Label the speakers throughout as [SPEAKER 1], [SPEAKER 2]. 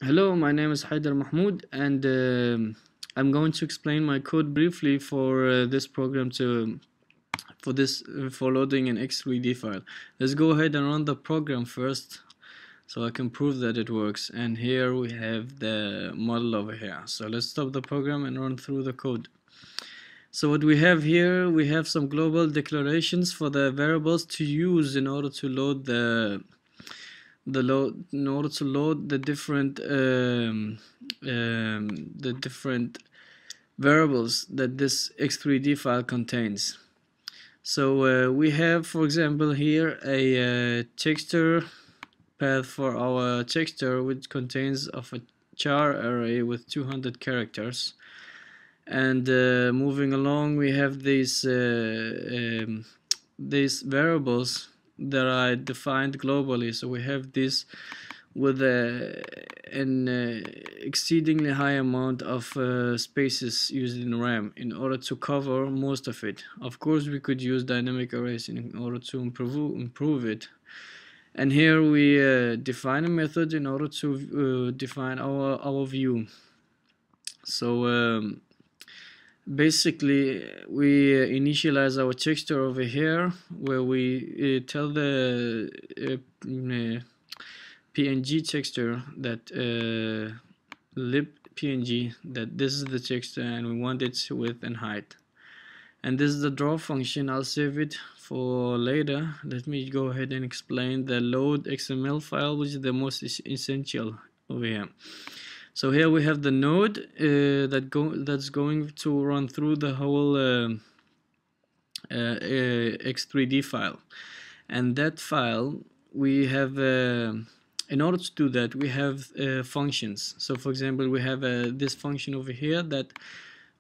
[SPEAKER 1] Hello, my name is Haider Mahmoud, and I'm going to explain my code briefly for this program for loading an X3D file. Let's go ahead and run the program first, so I can prove that it works. And here we have the model over here. So let's stop the program and run through the code. So what we have here, we have some global declarations for the variables to use in order to load the different variables that this X3D file contains. So we have, for example, here a texture path for our texture, which contains of a char array with 200 characters. And moving along, we have these variables that are defined globally. So we have this with an exceedingly high amount of spaces used in RAM in order to cover most of it. Of course, we could use dynamic arrays in order to improve it. And here we define a method in order to define our view. So basically, we initialize our texture over here, where we tell the PNG texture that lib PNG that this is the texture and we want its width and height. And this is the draw function. I'll save it for later. Let me go ahead and explain the load XML file, which is the most essential over here. So here we have the node that's going to run through the whole X3D file, and that file we have. In order to do that, we have functions. So, for example, we have this function over here that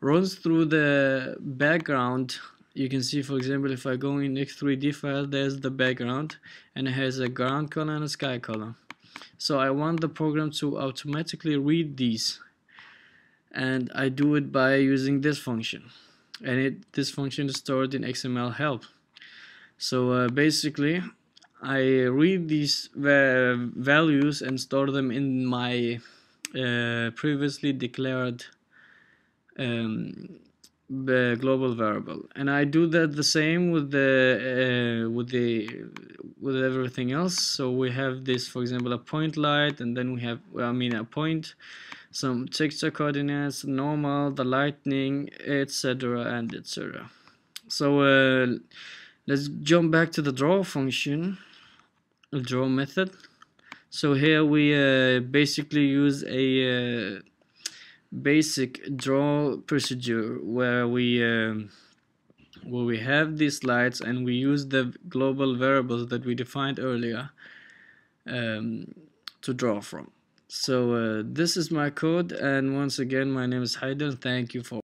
[SPEAKER 1] runs through the background. You can see, for example, if I go in X3D file, there's the background, and it has a ground color and a sky color. So I want the program to automatically read these, and I do it by using this function, and this function is stored in XML help. So basically, I read these values and store them in my previously declared the global variable, and I do that the same with with everything else. So we have this, for example, a point light, and then we have a point, some texture coordinates, normal, the lightning, etc. and etc. So let's jump back to the draw function, the draw method. So here we basically use a basic draw procedure where we have these slides and we use the global variables that we defined earlier to draw from. So this is my code, and once again, my name is Haider. Thank you for